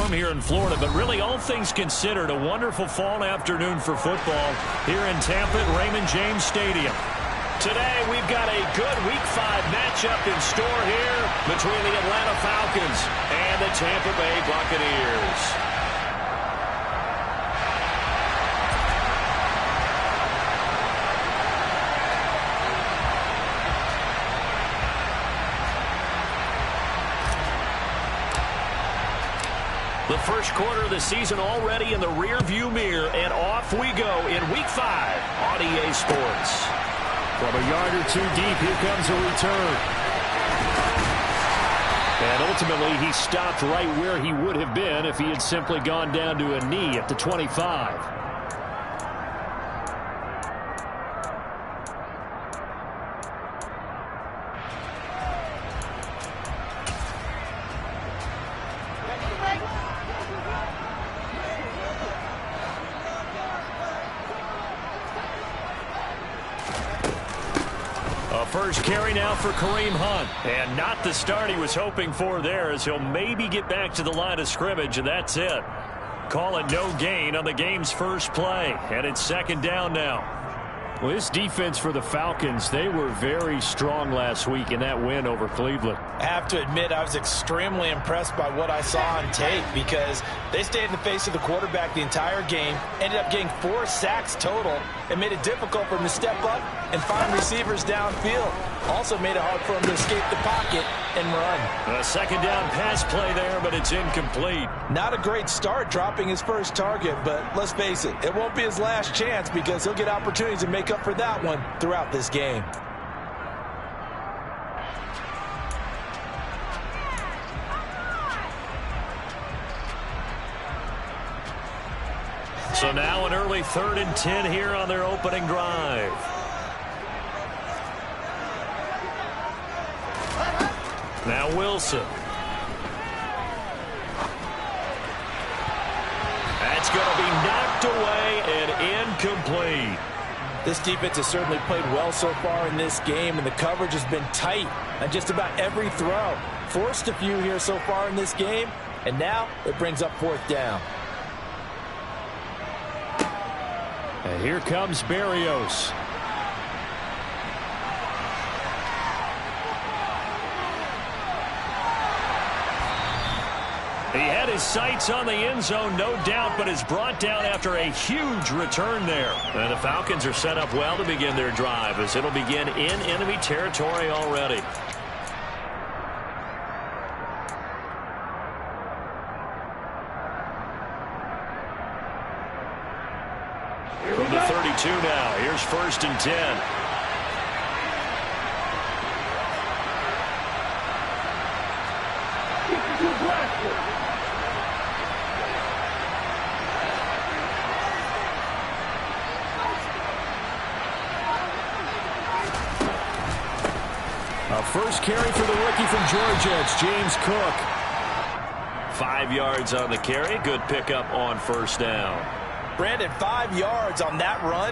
storm here in Florida, but really all things considered, a wonderful fall afternoon for football here in Tampa at Raymond James Stadium. Today we've got a good Week 5 matchup in store here between the Atlanta Falcons and the Tampa Bay Buccaneers. The first quarter of the season already in the rear-view mirror, and off we go in Week 5 on EA Sports. From a yard or two deep, here comes a return. And ultimately, he stopped right where he would have been if he had simply gone down to a knee at the 25. First carry now for Kareem Hunt. And not the start he was hoping for there, as he'll maybe get back to the line of scrimmage, and that's it. Call it no gain on the game's first play. And it's second down now. Well, this defense for the Falcons, they were very strong last week in that win over Cleveland. I have to admit, I was extremely impressed by what I saw on tape because they stayed in the face of the quarterback the entire game, ended up getting 4 sacks total, and made it difficult for him to step up and find receivers downfield. Also made it hard for him to escape the pocket and run. A second down pass play there, but it's incomplete. Not a great start dropping his first target, but let's face it, it won't be his last chance because he'll get opportunities to make up for that one throughout this game. So now an early 3rd and 10 here on their opening drive. Now Wilson. That's going to be knocked away and incomplete. This defense has certainly played well so far in this game, and the coverage has been tight on just about every throw. Forced a few here so far in this game, and now it brings up 4th down. And here comes Berrios. He had his sights on the end zone, no doubt, but is brought down after a huge return there. And the Falcons are set up well to begin their drive, as it'll begin in enemy territory already. From the 32 now, here's 1st and 10. A first carry for the rookie from Georgia. It's James Cook. 5 yards on the carry. Good pickup on 1st down. Brandon, 5 yards on that run.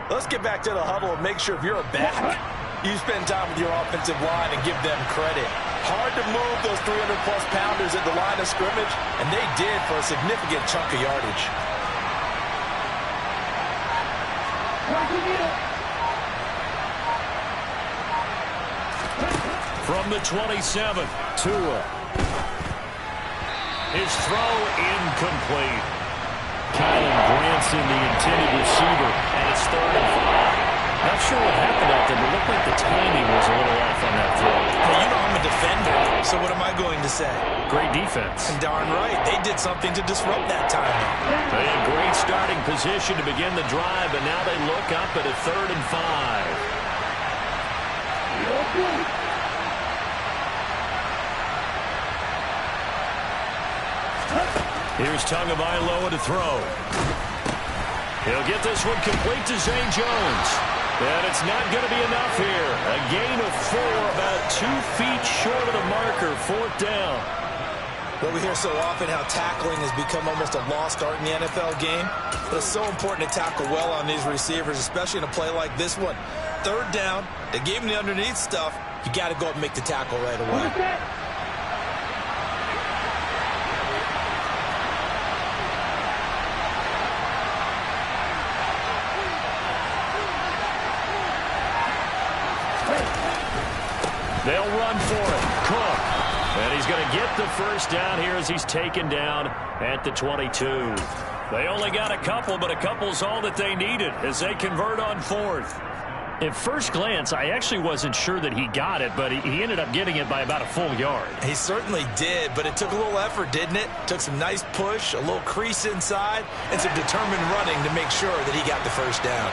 Let's get back to the huddle and make sure if you're a back, you spend time with your offensive line and give them credit. Hard to move those 300-plus pounders at the line of scrimmage, and they did for a significant chunk of yardage. From the 27, Tua. His throw incomplete. Kylan Granson, the intended receiver, and it's 3rd and 5. Not sure what happened out there, but it looked like the timing was a little off on that throw. Hey, you know I'm a defender, so what am I going to say? Great defense. And darn right, they did something to disrupt that timing. They had great starting position to begin the drive, but now they look up at a 3rd and 5. Here's Tagovailoa to throw. He'll get this one complete to Zay Jones. And it's not going to be enough here. A gain of 4, about 2 feet short of the marker, 4th down. Well, we hear so often how tackling has become almost a lost art in the NFL game. But it's so important to tackle well on these receivers, especially in a play like this one. 3rd down, they gave him the underneath stuff. You got to go up and make the tackle right away. They'll run for it. Cook. And he's going to get the first down here as he's taken down at the 22. They only got a couple, but a couple's all that they needed as they convert on 4th. At first glance, I actually wasn't sure that he got it, but he ended up getting it by about a full yard. He certainly did, but it took a little effort, didn't it? Took some nice push, a little crease inside, and some determined running to make sure that he got the first down.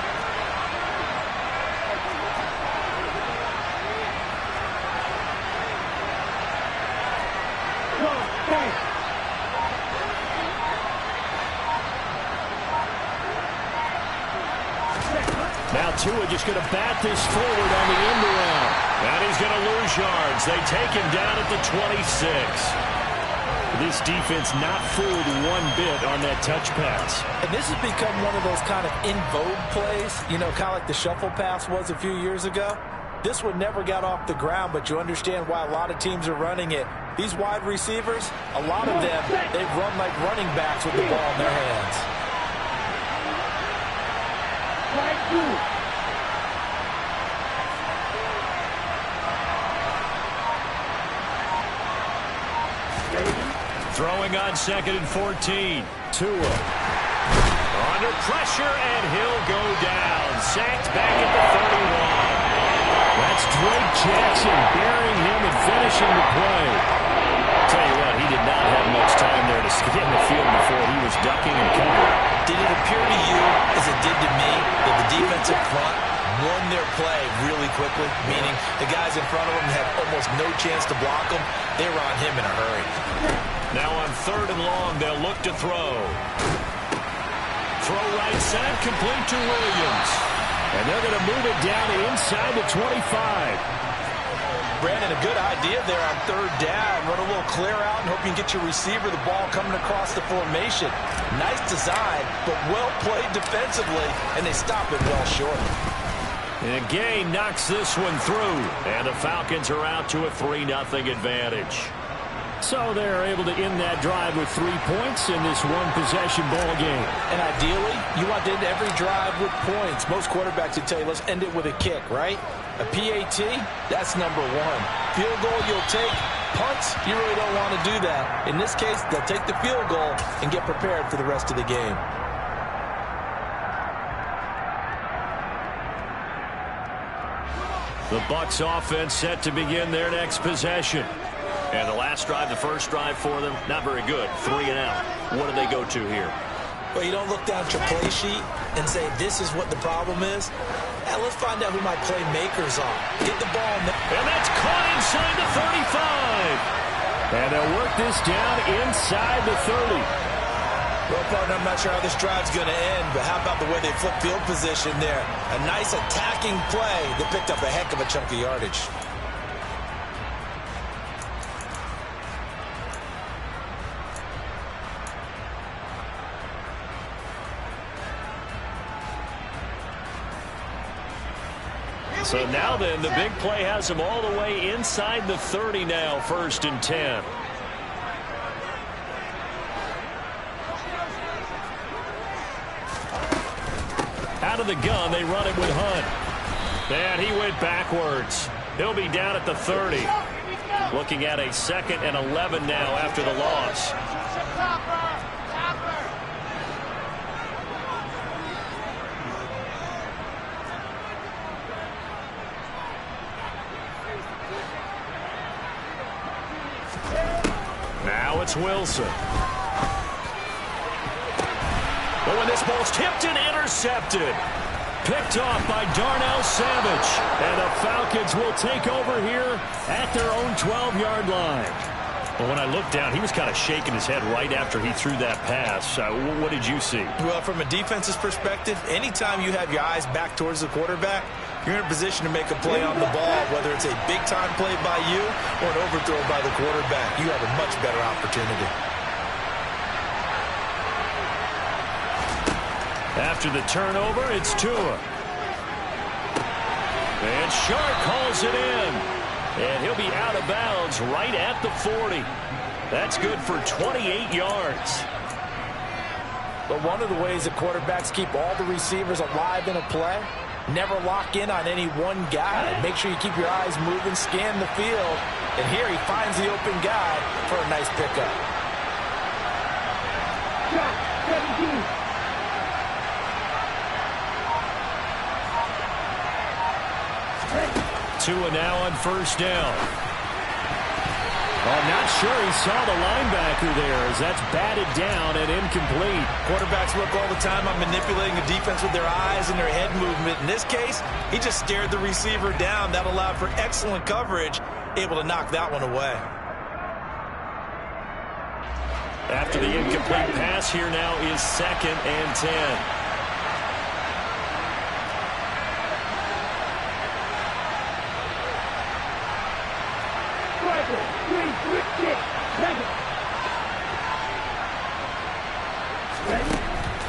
Now Tua just going to bat this forward on the end around. And he's going to lose yards. They take him down at the 26. This defense not fooled one bit on that touch pass. And this has become one of those kind of in vogue plays, you know, kind of like the shuffle pass was a few years ago. This one never got off the ground, but you understand why a lot of teams are running it. These wide receivers, a lot of them, they've run like running backs with the ball in their hands. Throwing on 2nd and 14. Tua. Under pressure, and he'll go down. Sacked back at the 31. That's Drake Jackson burying him and finishing the play. I'll tell you what, he did not have much time there to get in the field before he was ducking and covering. Did it appear to you, as it did to me, that the defensive front won their play really quickly, meaning the guys in front of them had almost no chance to block him? They were on him in a hurry. Now on 3rd and long, they'll look to throw. Throw right side, complete to Williams. And they're going to move it down inside the 25. Brandon, a good idea there on 3rd down. Run a little clear out and hope you can get your receiver the ball coming across the formation. Nice design, but well played defensively, and they stop it well short. And Gay knocks this one through, and the Falcons are out to a 3-0 advantage. So they're able to end that drive with 3 points in this one-possession ball game. And ideally, you want to end every drive with points. Most quarterbacks would tell you, let's end it with a kick, right? A PAT, that's number 1. Field goal you'll take. Punts, you really don't want to do that. In this case, they'll take the field goal and get prepared for the rest of the game. The Bucs offense set to begin their next possession. And the last drive, the first drive for them, not very good. 3 and out. What do they go to here? Well, you don't look down at your play sheet and say, this is what the problem is. Now, let's find out who my playmakers are. Get the ball. And that's caught inside the 35. And they'll work this down inside the 30. Well, partner, I'm not sure how this drive's going to end, but how about the way they flip field position there? A nice attacking play that picked up a heck of a chunk of yardage. So now then, the big play has him all the way inside the 30 now, 1st and 10. Out of the gun, they run it with Hunt. And he went backwards. He'll be down at the 30. Looking at a 2nd and 11 now after the loss. Now it's Wilson. But when this ball's tipped and intercepted. Picked off by Darnell Savage. And the Falcons will take over here at their own 12-yard line. Well, when I looked down, he was kind of shaking his head right after he threw that pass. What did you see? Well, from a defense's perspective, anytime you have your eyes back towards the quarterback, you're in a position to make a play on the ball, whether it's a big-time play by you or an overthrow by the quarterback. You have a much better opportunity. After the turnover, it's Tua. And Shark calls it in. And he'll be out of bounds right at the 40. That's good for 28 yards. But one of the ways that quarterbacks keep all the receivers alive in a play Never lock in on any one guy. Make sure you keep your eyes moving, scan the field. And here he finds the open guy for a nice pickup. Shot 17. Tua now on first down. I'm not sure he saw the linebacker there as that's batted down and incomplete. Quarterbacks work all the time on manipulating the defense with their eyes and their head movement. In this case, he just stared the receiver down. That allowed for excellent coverage, able to knock that one away. After the incomplete pass, here now is 2nd and 10.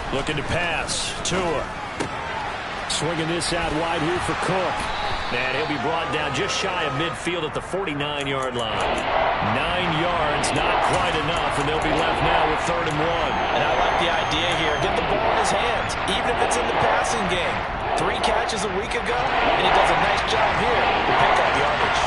Looking to pass. Tua. Swinging this out wide here for Cook. And he'll be brought down just shy of midfield at the 49-yard line. 9 yards, not quite enough, and they'll be left now with 3rd and 1. And I like the idea here. Get the ball in his hands, even if it's in the passing game. 3 catches a week ago, and he does a nice job here to pick up yardage.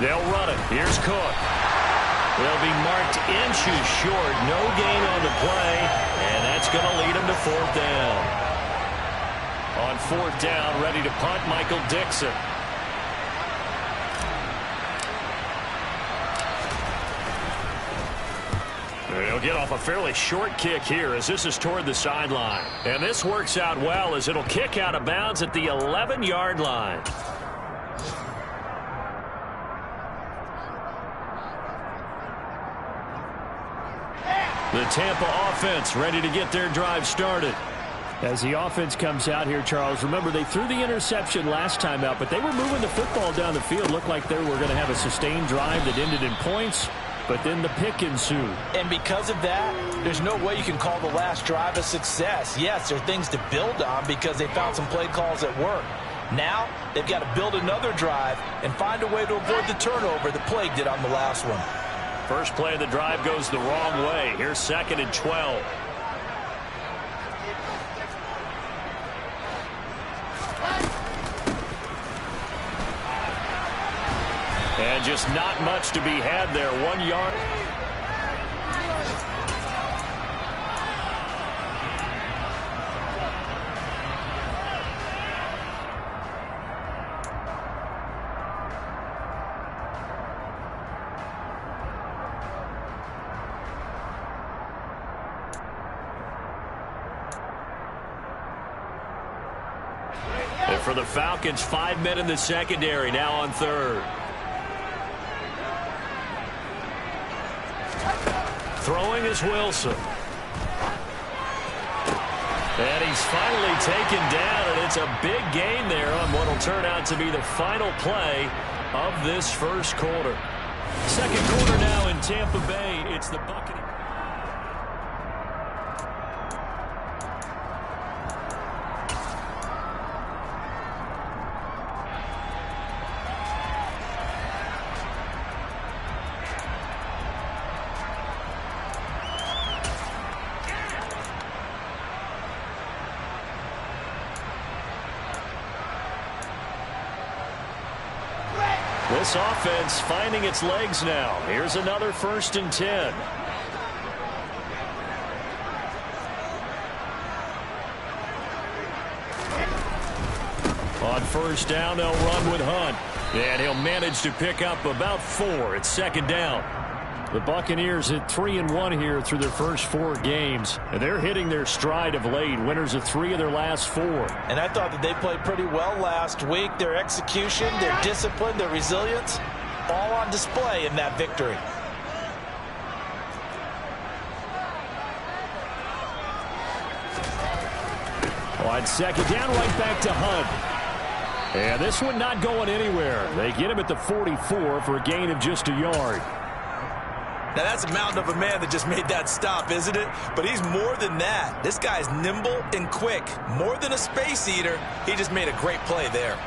They'll run it. Here's Cook. They'll be marked inches short. No gain on the play, and that's going to lead them to 4th down. On 4th down, ready to punt, Michael Dixon. He'll get off a fairly short kick here as this is toward the sideline. And this works out well as it'll kick out of bounds at the 11-yard line. The Tampa offense ready to get their drive started. As the offense comes out here, Charles, remember they threw the interception last time out, but they were moving the football down the field. Looked like they were going to have a sustained drive that ended in points, but then the pick ensued. And because of that, there's no way you can call the last drive a success. Yes, there are things to build on because they found some play calls that work. Now, they've got to build another drive and find a way to avoid the turnover the Plague did on the last one. First play of the drive goes the wrong way. Here's 2nd and 12. And just not much to be had there. 1 yard. And for the Falcons, 5 men in the secondary, now on 3rd. Throwing is Wilson. And he's finally taken down, and it's a big gain there on what will turn out to be the final play of this first quarter. Second quarter now in Tampa Bay. It's the Buccaneers. This offense finding its legs now. Here's another 1st and 10. On 1st down, they'll run with Hunt. And he'll manage to pick up about 4. It's 2nd down. The Buccaneers at 3-1 here through their first 4 games. And they're hitting their stride of late. Winners of 3 of their last 4. And I thought that they played pretty well last week. Their execution, their discipline, their resilience, all on display in that victory. On 2nd down, right back to Hunt. And this one not going anywhere. They get him at the 44 for a gain of just a yard. Now, that's a mountain of a man that just made that stop, isn't it? But he's more than that. This guy's nimble and quick. More than a space eater, he just made a great play there.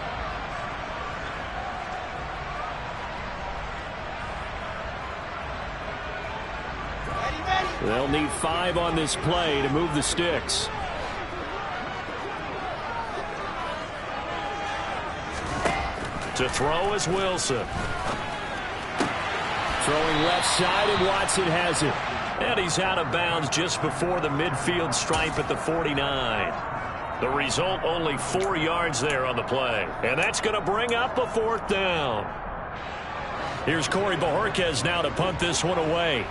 They'll need 5 on this play to move the sticks. To throw is Wilson. Throwing left side, and Watson has it. And he's out of bounds just before the midfield stripe at the 49. The result, only 4 yards there on the play. And that's going to bring up a 4th down. Here's Corey Bojorquez now to punt this one away.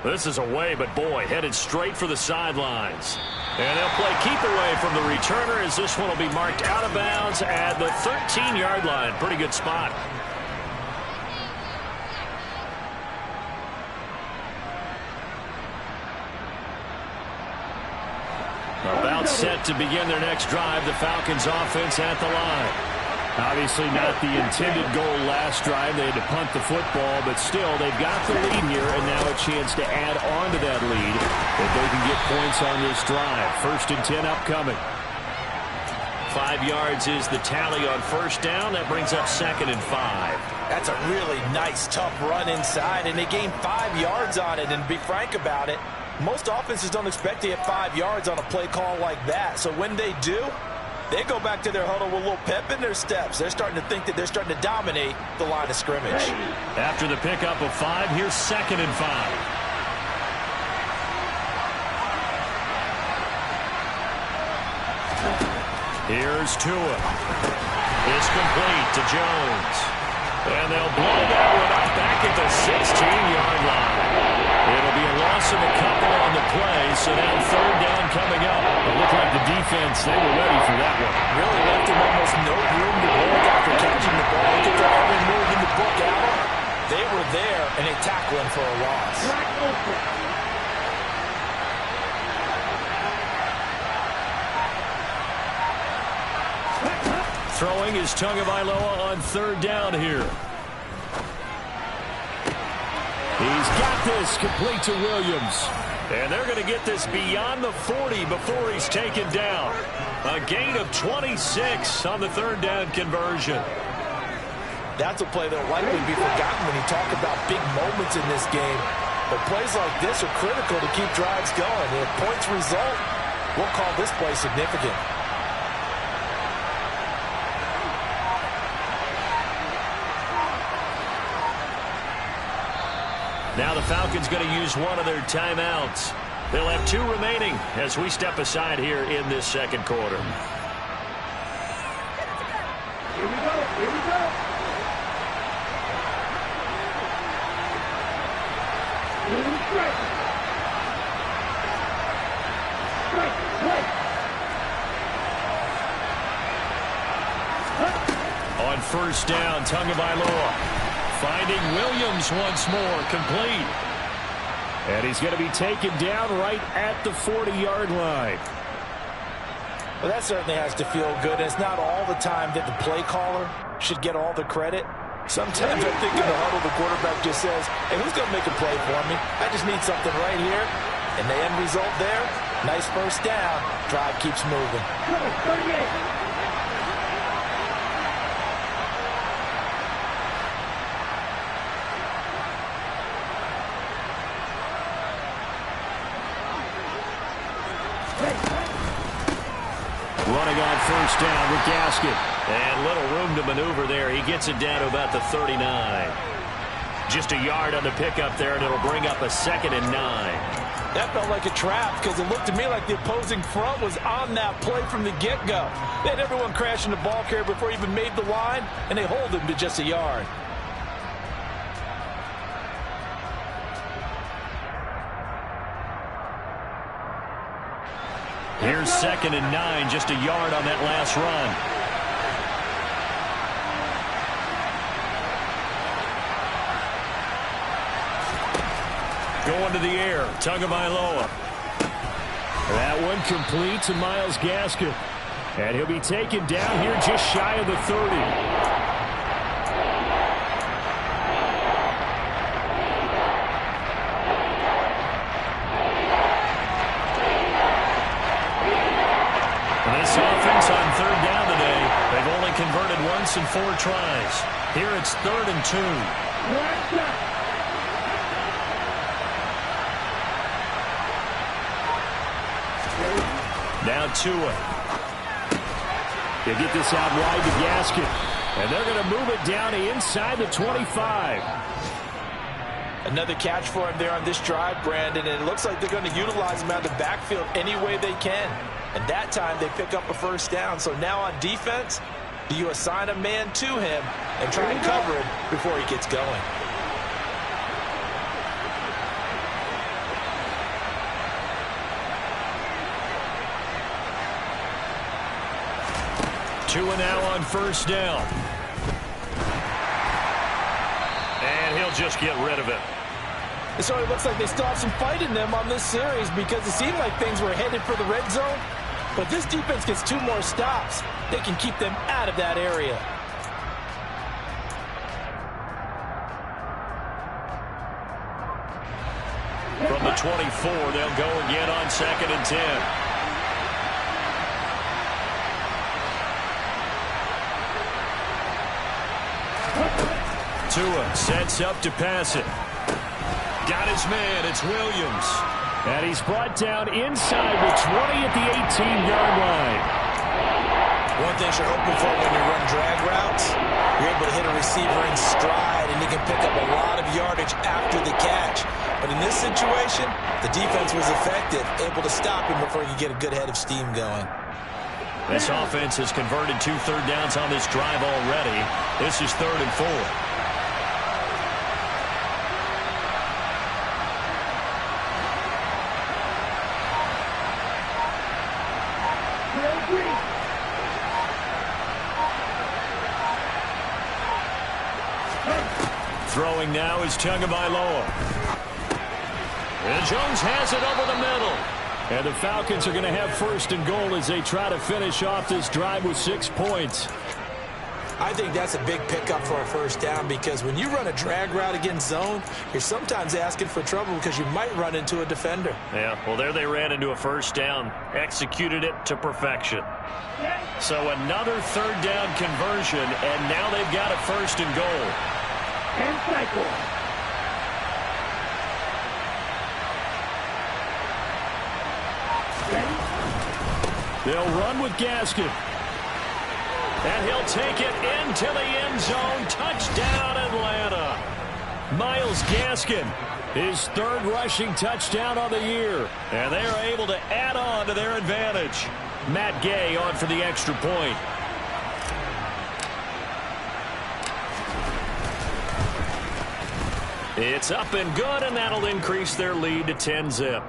This is away, but boy, headed straight for the sidelines. And they'll play keep away from the returner as this one will be marked out of bounds at the 13-yard line. Pretty good spot. About set to begin their next drive, the Falcons offense at the line. Obviously not the intended goal last drive. They had to punt the football, but still, they've got the lead here, and now a chance to add on to that lead if they can get points on this drive. 1st and 10 upcoming. 5 yards is the tally on 1st down. That brings up 2nd and 5. That's a really nice, tough run inside, and they gained 5 yards on it. And to be frank about it, most offenses don't expect to get 5 yards on a play call like that. So when they do, they go back to their huddle with a little pep in their steps. They're starting to think that they're starting to dominate the line of scrimmage. After the pickup of 5, here's 2nd and 5. Here's Tua. It's complete to Jones. And they'll blow that one up back at the 16-yard line. It'll be a loss of a couple on the play, so now 3rd down coming up. It looked like the defense, they were ready for that one. Really left him almost no room to work after catching the ball. Look at that every move in the book out. They were there, and they tackled him for a loss. Throwing is Tagovailoa on 3rd down here. He's got this, complete to Williams. And they're going to get this beyond the 40 before he's taken down. A gain of 26 on the 3rd down conversion. That's a play that will likely be forgotten when you talk about big moments in this game. But plays like this are critical to keep drives going. If points result, we'll call this play significant. Now the Falcons going to use one of their timeouts. They'll have 2 remaining as we step aside here in this 2nd quarter. Here we go. Here we go. Strike. On 1st down, Tagovailoa. Finding Williams once more, complete. And he's going to be taken down right at the 40-yard line. Well, that certainly has to feel good. It's not all the time that the play caller should get all the credit. Sometimes I think in the huddle, the quarterback just says, hey, who's going to make a play for me? I just need something right here. And the end result there, nice 1st down. Drive keeps moving. Running on 1st down with Gaskin. And little room to maneuver there. He gets it down to about the 39. Just a yard on the pickup there, and it'll bring up a 2nd and 9. That felt like a trap because it looked to me like the opposing front was on that play from the get-go. They had everyone crashing the ball carrier before he even made the line, and they hold him to just a yard. Here's 2nd and 9, just a yard on that last run. Going to the air. Tagovailoa. That one complete to Myles Gaskin. And he'll be taken down here just shy of the 30. This offense on third down today, they've only converted once in 4 tries. Here it's 3rd and 2. Now Tua. They get this out wide to Gaskin. And they're going to move it down inside the 25. Another catch for him there on this drive, Brandon, and it looks like they're going to utilize him out of the backfield any way they can. And that time they pick up a first down. So now on defense, do you assign a man to him and try and cover him before he gets going? Tua now on first down. And he'll just get rid of it. So it looks like they still have some fight in them on this series because it seemed like things were headed for the red zone. But this defense gets 2 more stops. They can keep them out of that area. From the 24, they'll go again on 2nd and 10. Tua sets up to pass it. Got his man. It's Williams. And he's brought down inside the 20 at the 18-yard line. One thing you're hoping for when you run drag routes, you're able to hit a receiver in stride, and you can pick up a lot of yardage after the catch. But in this situation, the defense was effective, able to stop him before you get a good head of steam going. This offense has converted 2 third downs on this drive already. This is 3rd and 4. Throwing now is Tagovailoa. And Jones has it over the middle. And the Falcons are going to have 1st and goal as they try to finish off this drive with 6 points. I think that's a big pickup for a first down because when you run a drag route against zone, you're sometimes asking for trouble because you might run into a defender. Yeah, well, there they ran into a first down, executed it to perfection. So another 3rd down conversion, and now they've got a 1st and goal. And cycle. They'll run with Gaskin. And he'll take it into the end zone. Touchdown, Atlanta. Myles Gaskin, his 3rd rushing touchdown on the year. And they are able to add on to their advantage. Matt Gay on for the extra point. It's up and good, and that'll increase their lead to 10-zip.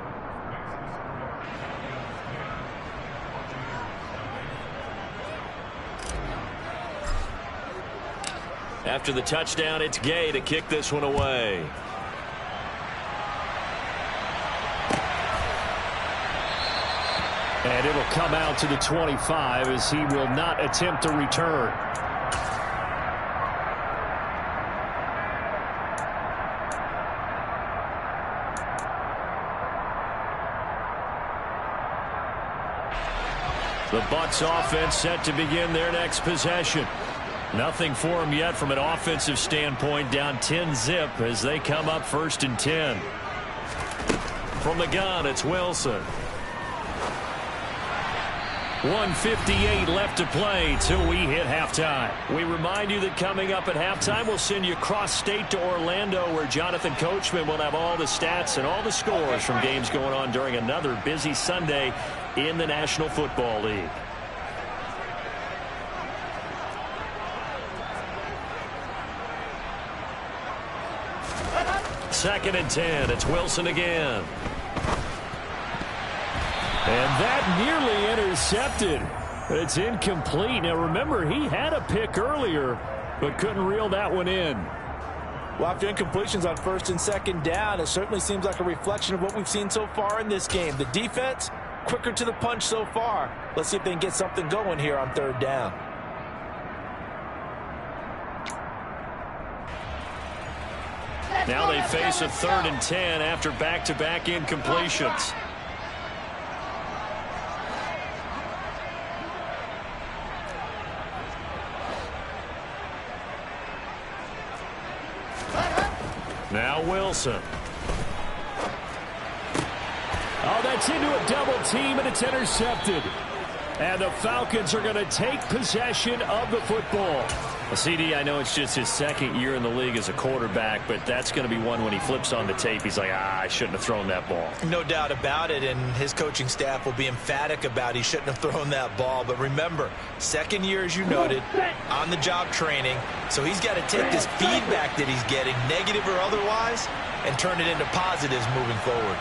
After the touchdown, it's Gay to kick this one away. And it'll come out to the 25 as he will not attempt to return. The Bucs offense set to begin their next possession. Nothing for them yet from an offensive standpoint, down 10-zip as they come up 1st and 10. From the gun, it's Wilson. 1:58 left to play till we hit halftime. We remind you that coming up at halftime, we'll send you cross-state to Orlando, where Jonathan Coachman will have all the stats and all the scores from games going on during another busy Sunday in the National Football League. Second and 10. It's Wilson again. And that nearly intercepted. It's incomplete. Now remember, he had a pick earlier, but couldn't reel that one in. Well, after incompletions on first and second down, it certainly seems like a reflection of what we've seen so far in this game. The defense, quicker to the punch so far. Let's see if they can get something going here on third down. Now they face a 3rd and 10 after back-to-back incompletions. Now Wilson. Oh, that's into a double team, and it's intercepted. And the Falcons are going to take possession of the football. Well, CD, I know it's just his 2nd year in the league as a quarterback, but that's going to be one when he flips on the tape. He's like, I shouldn't have thrown that ball. No doubt about it, and his coaching staff will be emphatic about he shouldn't have thrown that ball. But remember, 2nd year, as you noted, on-the-job training. So he's got to take this feedback that he's getting, negative or otherwise, and turn it into positives moving forward.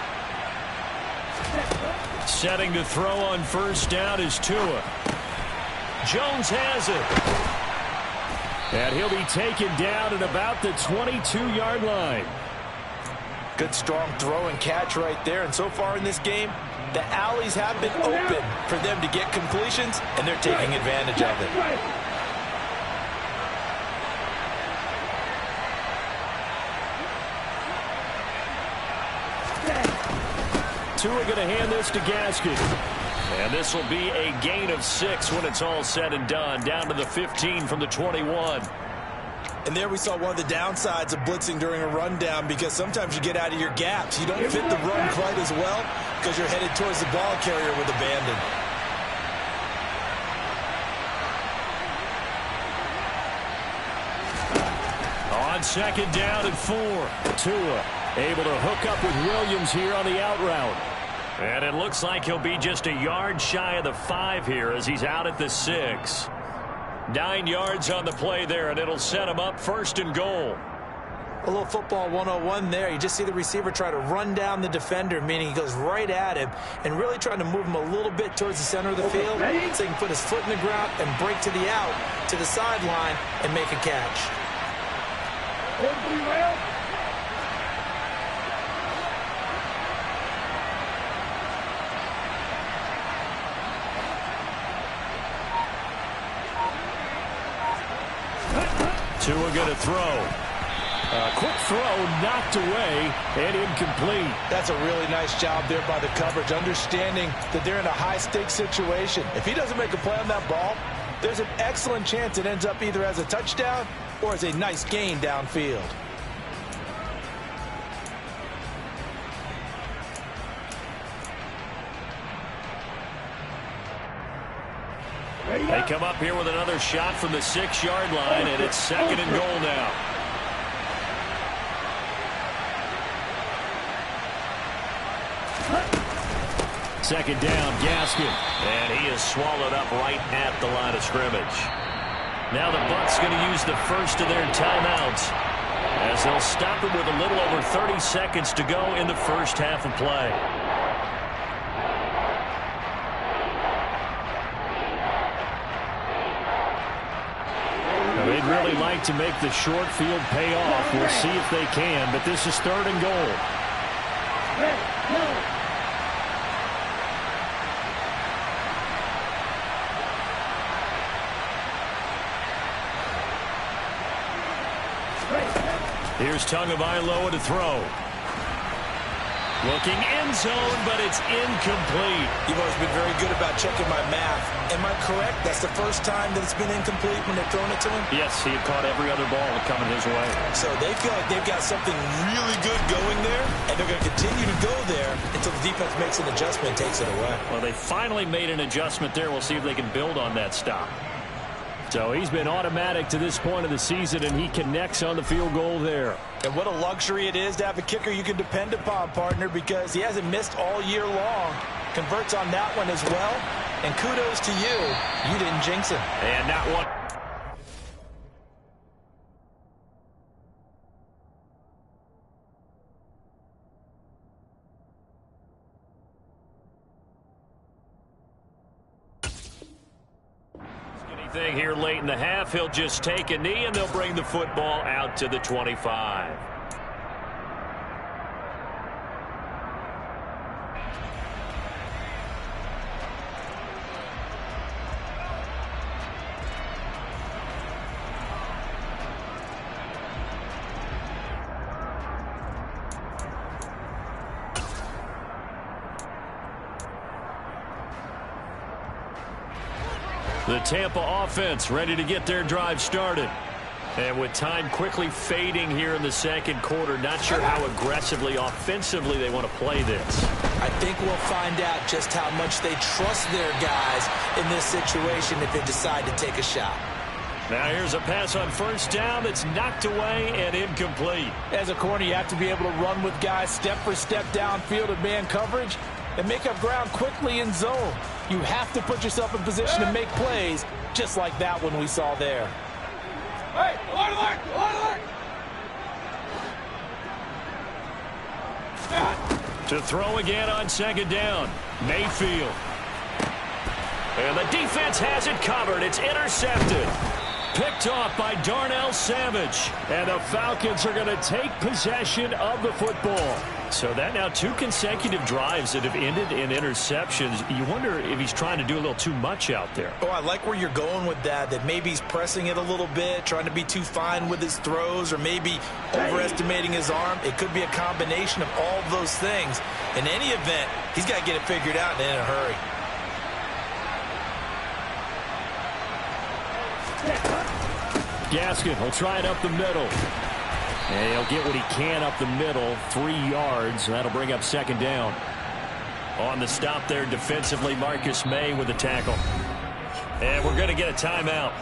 Setting to throw on first down is Tua. Jones has it. And he'll be taken down at about the 22-yard line. Good, strong throw and catch right there. And so far in this game, the alleys have been open for them to get completions, and they're taking advantage of it. Tua going to hand this to Gaskin. And this will be a gain of 6 when it's all said and done. Down to the 15 from the 21. And there we saw one of the downsides of blitzing during a rundown, because sometimes you get out of your gaps. You don't fit the run quite as well because you're headed towards the ball carrier with abandon. On 2nd down and 4. Tua able to hook up with Williams here on the out route. And it looks like he'll be just a yard shy of the 5 here as he's out at the 6. 9 yards on the play there, and it'll set him up 1st and goal. A little football 101 there. You just see the receiver try to run down the defender, meaning he goes right at him and really trying to move him a little bit towards the center of the field so he can put his foot in the ground and break to the out, to the sideline, and make a catch. Tua going to throw. Quick throw, knocked away, and incomplete. That's a really nice job there by the coverage, understanding that they're in a high-stakes situation. If he doesn't make a play on that ball, there's an excellent chance it ends up either as a touchdown or as a nice gain downfield. They come up here with another shot from the 6-yard line, and it's 2nd and goal now. Second down, Gaskin. And he is swallowed up right at the line of scrimmage. Now the Bucs going to use the first of their timeouts, as they'll stop him with a little over 30 seconds to go in the first half of play. They'd really like to make the short field pay off. We'll see if they can, but this is 3rd and goal. Here's Tagovailoa to throw. Looking end zone, but it's incomplete. You've always been very good about checking my math. Am I correct? That's the first time that it's been incomplete when they've thrown it to him? Yes, he had caught every other ball coming his way. So they feel like they've got something really good going there, and they're going to continue to go there until the defense makes an adjustment and takes it away. Well, they finally made an adjustment there. We'll see if they can build on that stop. So he's been automatic to this point of the season, and he connects on the field goal there. And what a luxury it is to have a kicker you can depend upon, partner, because he hasn't missed all year long. Converts on that one as well. And kudos to you. You didn't jinx him. And that one. Anything here late in the half, he'll just take a knee and they'll bring the football out to the 25. The Tampa offense ready to get their drive started. And with time quickly fading here in the second quarter, not sure how aggressively, offensively they want to play this. I think we'll find out just how much they trust their guys in this situation if they decide to take a shot. Now here's a pass on first down that's knocked away and incomplete. As a corner, you have to be able to run with guys step for step downfield in man coverage and make up ground quickly in zone. You have to put yourself in position to make plays, just like that one we saw there. Hey, To throw again on second down, Mayfield. And the defense has it covered. It's intercepted. Picked off by Darnell Savage. And the Falcons are going to take possession of the football. So that now 2 consecutive drives that have ended in interceptions. You wonder if he's trying to do a little too much out there. Oh, I like where you're going with that maybe he's pressing it a little bit, trying to be too fine with his throws, or maybe overestimating his arm. It could be a combination of all of those things. In any event, he's got to get it figured out and in a hurry. Gaskin will try it up the middle. And he'll get what he can up the middle, 3 yards. That'll bring up second down. On the stop there defensively, Marcus May with the tackle. And we're going to get a timeout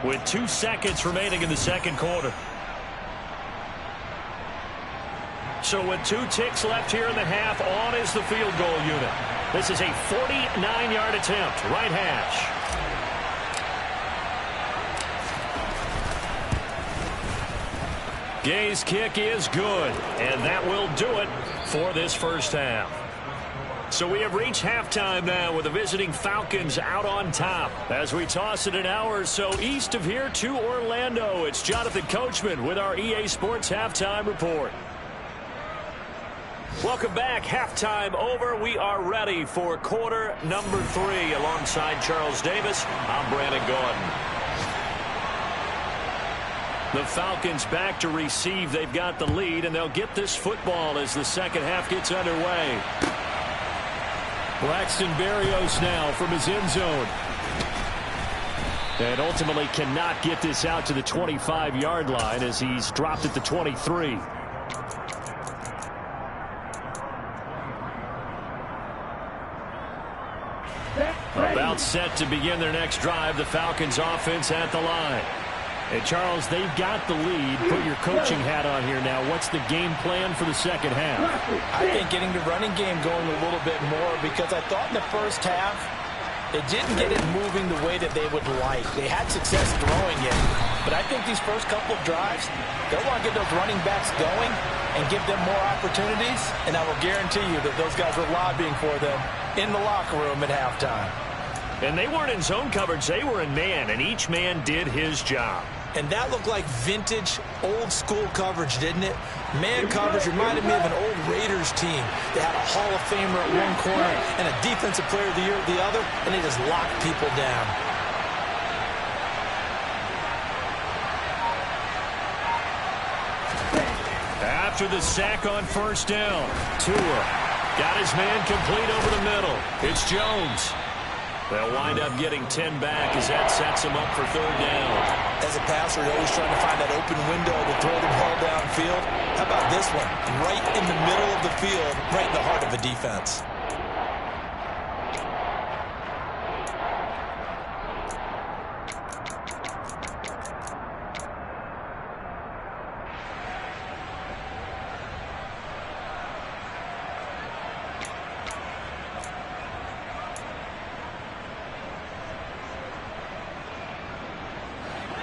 with 2 seconds remaining in the second quarter. So with 2 ticks left here in the half, on is the field goal unit. This is a 49-yard attempt, right hash. Gay's kick is good, and that will do it for this first half. So we have reached halftime now with the visiting Falcons out on top. As we toss it an hour or so east of here to Orlando, it's Jonathan Coachman with our EA Sports Halftime Report. Welcome back. Halftime over. We are ready for quarter number 3. Alongside Charles Davis, I'm Brandon Gordon. The Falcons back to receive. They've got the lead, and they'll get this football as the second half gets underway. Braxton Berrios now from his end zone. And ultimately cannot get this out to the 25-yard line as he's dropped at the 23. About set to begin their next drive. The Falcons offense at the line. And Charles, they've got the lead. Put your coaching hat on here now. What's the game plan for the second half? I think getting the running game going a little bit more, because I thought in the first half it didn't get it moving the way that they would like. They had success throwing it, but I think these first couple of drives, they'll want to get those running backs going and give them more opportunities, and I will guarantee you that those guys were lobbying for them in the locker room at halftime. And they weren't in zone coverage. They were in man, and each man did his job. And that looked like vintage, old-school coverage, didn't it? Man coverage reminded me of an old Raiders team. They had a Hall of Famer at one corner and a Defensive Player of the Year at the other, and they just locked people down. After the sack on first down, Tua got his man complete over the middle. It's Jones. They'll wind up getting 10 back as that sets them up for third down. As a passer, you're always trying to find that open window to throw the ball downfield. How about this one? Right in the middle of the field, right in the heart of a defense.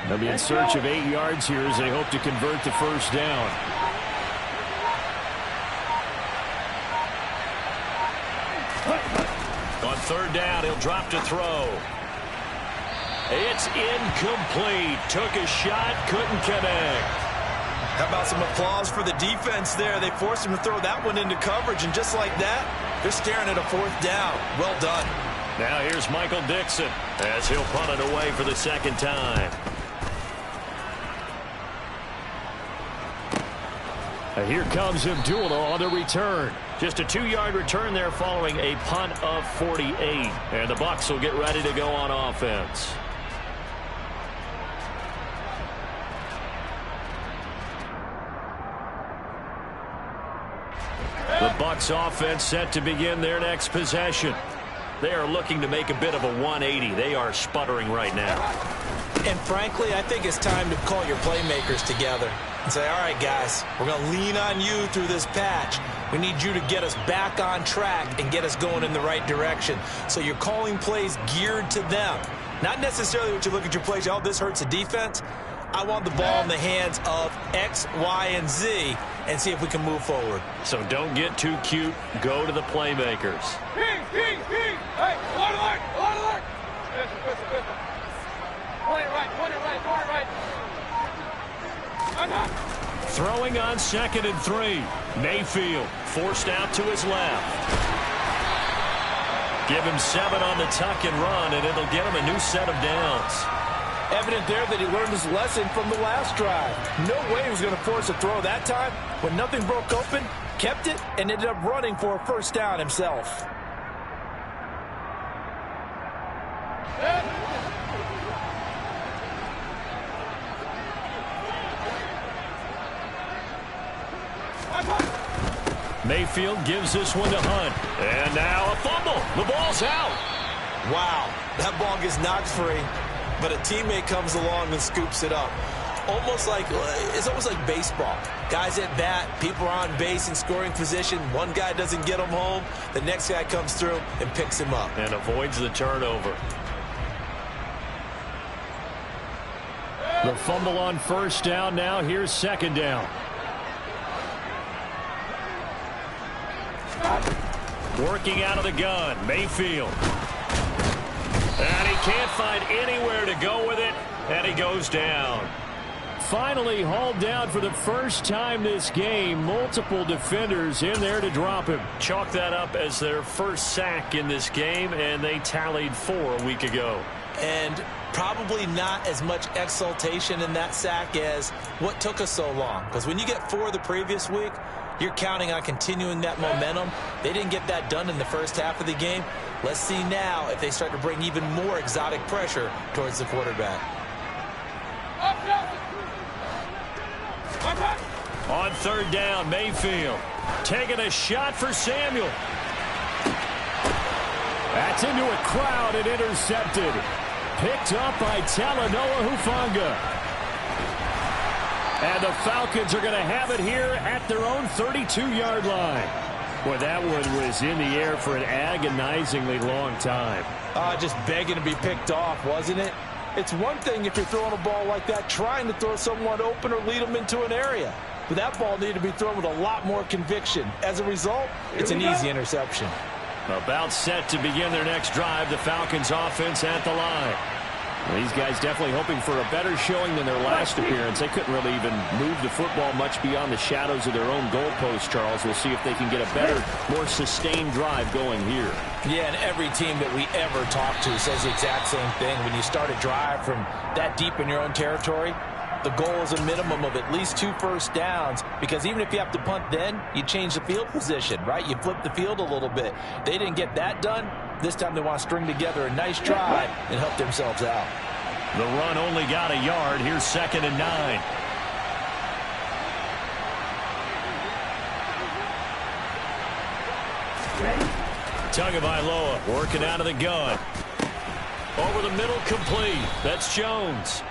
They'll be in search of 8 yards here as they hope to convert the first down. On third down, he'll drop to throw. It's incomplete. Took a shot, couldn't connect. How about some applause for the defense there? They forced him to throw that one into coverage, and just like that, they're staring at a 4th down. Well done. Now here's Michael Dixon as he'll punt it away for the 2nd time. Here comes Abdullah on the return. Just a 2-yard return there following a punt of 48. And the Bucs will get ready to go on offense. The Bucs offense set to begin their next possession. They are looking to make a bit of a 180. They are sputtering right now. And frankly, I think it's time to call your playmakers together and say, all right, guys, we're going to lean on you through this patch. We need you to get us back on track and get us going in the right direction. So you're calling plays geared to them. Not necessarily what you look at your plays, oh, this hurts the defense. I want the ball in the hands of X, Y, and Z and see if we can move forward. So don't get too cute. Go to the playmakers. Hey, alert. Listen. Point it right. Throwing on 2nd and 3. Mayfield forced out to his left. Give him 7 on the tuck and run, and it'll get him a new set of downs. Evident there that he learned his lesson from the last drive. No way he was going to force a throw that time. When nothing broke open, kept it, and ended up running for a 1st down himself. Mayfield gives this one to Hunt. And now a fumble. The ball's out. Wow, that ball gets knocked free, but a teammate comes along and scoops it up. It's almost like baseball. Guys at bat, people are on base in scoring position. One guy doesn't get him home. The next guy comes through and picks him up. And avoids the turnover. The fumble on 1st down. Now here's 2nd down. Working out of the gun, Mayfield. And he can't find anywhere to go with it, and he goes down. Finally hauled down for the first time this game. Multiple defenders in there to drop him. Chalk that up as their first sack in this game, and they tallied 4 a week ago. And probably not as much exultation in that sack as what took us so long. Because when you get 4 the previous week, you're counting on continuing that momentum. They didn't get that done in the first half of the game. Let's see now if they start to bring even more exotic pressure towards the quarterback. On 3rd down, Mayfield taking a shot for Samuel. That's into a crowd and intercepted. Picked up by Talanoa Hufanga. And the Falcons are going to have it here at their own 32-yard line. Boy, that one was in the air for an agonizingly long time. Just begging to be picked off, wasn't it? It's one thing if you're throwing a ball like that, trying to throw someone open or lead them into an area. But that ball needed to be thrown with a lot more conviction. As a result, it's an easy interception. About set to begin their next drive, the Falcons offense at the line. Well, these guys definitely hoping for a better showing than their last appearance. They couldn't really even move the football much beyond the shadows of their own goalpost, Charles. We'll see if they can get a better, more sustained drive going here. Yeah, and every team that we ever talk to says the exact same thing. When you start a drive from that deep in your own territory, the goal is a minimum of at least 2 first downs, because even if you have to punt then, you change the field position, right? You flip the field a little bit. They didn't get that done. This time they want to string together a nice drive and help themselves out. The run only got a yard. Here's 2nd and 9. Tagovailoa working out of the gun. Over the middle, complete. That's Jones.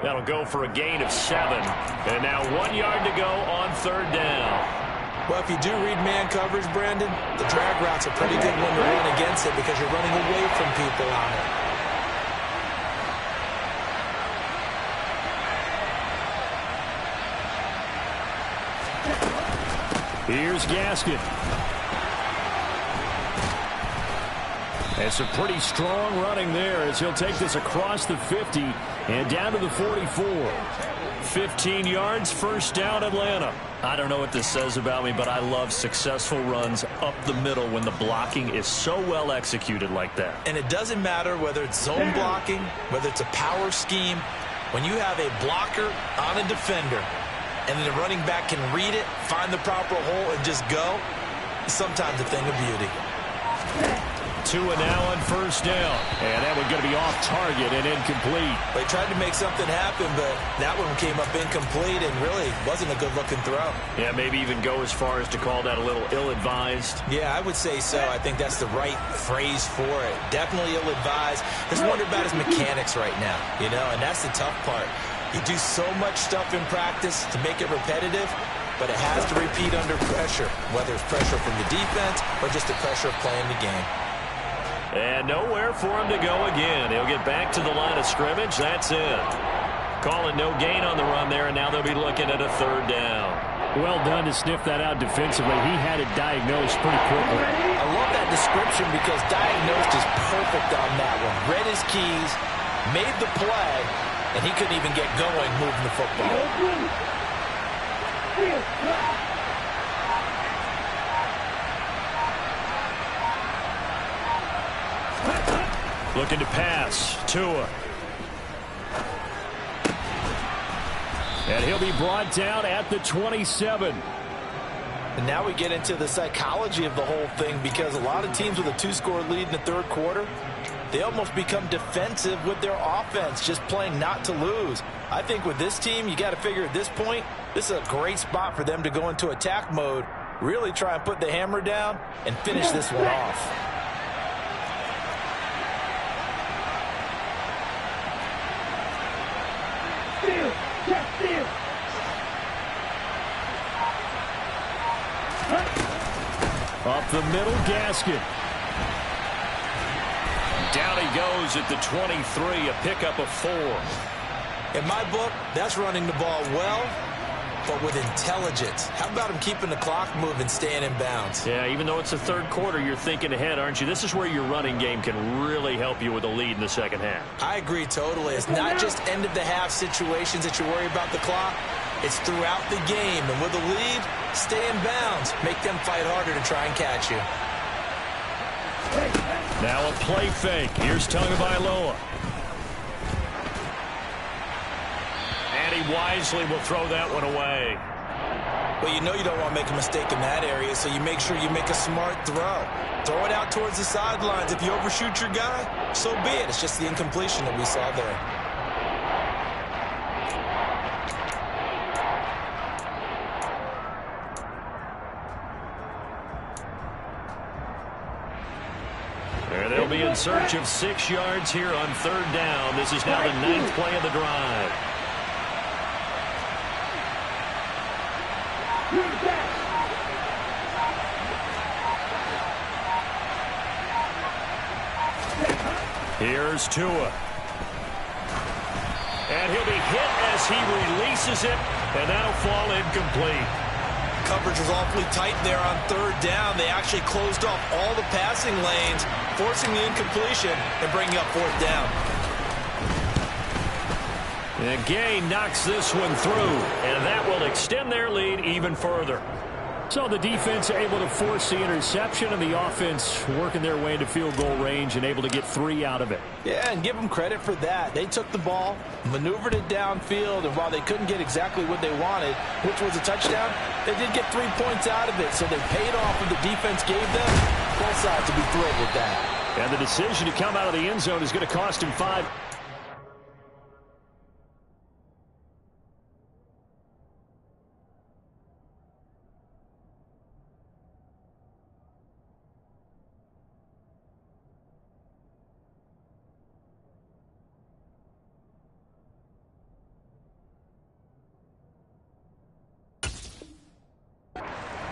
That'll go for a gain of 7. And now 1 yard to go on 3rd down. Well, if you do read man coverage, Brandon, the drag route's a pretty good one to run against it because you're running away from people on it. Here's Gaskin. And some pretty strong running there as he'll take this across the 50 and down to the 44. 15 yards, first down, Atlanta. I don't know what this says about me, but I love successful runs up the middle when the blocking is so well executed like that. And it doesn't matter whether it's zone blocking, whether it's a power scheme. When you have a blocker on a defender and then the running back can read it, find the proper hole, and just go, it's sometimes a thing of beauty. Tua now on first down. And that one's going to be off target and incomplete. They tried to make something happen, but that one came up incomplete and really wasn't a good-looking throw. Yeah, maybe even go as far as to call that a little ill-advised. Yeah, I would say so. I think that's the right phrase for it. Definitely ill-advised. Just wonder about his mechanics right now, and that's the tough part. You do so much stuff in practice to make it repetitive, but it has to repeat under pressure, whether it's pressure from the defense or just the pressure of playing the game. And nowhere for him to go again. He'll get back to the line of scrimmage. That's it. Calling no gain on the run there, and now they'll be looking at a third down. Well done to sniff that out defensively. He had it diagnosed pretty quickly. I love that description because diagnosed is perfect on that one. Read his keys, made the play, and he couldn't even get going moving the football. Looking to pass. Tua. And he'll be brought down at the 27. And now we get into the psychology of the whole thing because a lot of teams with a 2-score lead in the third quarter, they almost become defensive with their offense, just playing not to lose. I think with this team, you got to figure at this point, this is a great spot for them to go into attack mode, really try and put the hammer down and finish this one off. Up the middle, Gaskin. Down he goes at the 23, a pickup of 4. In my book, that's running the ball well, but with intelligence. How about him keeping the clock moving, staying in bounds? Yeah, even though it's the third quarter, you're thinking ahead, aren't you? This is where your running game can really help you with a lead in the second half. I agree totally. It's not just end-of-the-half situations that you worry about the clock. It's throughout the game. And with a lead, stay in bounds. Make them fight harder to try and catch you. Now a play fake. Here's Tagovailoa. And he wisely will throw that one away. Well, you don't want to make a mistake in that area, so you make sure you make a smart throw. Throw it out towards the sidelines. If you overshoot your guy, so be it. It's just the incompletion that we saw there. They'll be in search of 6 yards here on third down. This is now the 9th play of the drive. Here's Tua. And he'll be hit as he releases it, and that'll fall incomplete. Coverage was awfully tight there on third down. They actually closed off all the passing lanes, forcing the incompletion and bringing up fourth down. And Gay knocks this one through, and that will extend their lead even further. So the defense able to force the interception, and the offense working their way into field goal range and able to get 3 out of it. Yeah, and give them credit for that. They took the ball, maneuvered it downfield, and while they couldn't get exactly what they wanted, which was a touchdown, they did get 3 points out of it, so they paid off what the defense gave them. Both sides will be thrilled with that. And the decision to come out of the end zone is going to cost him 5.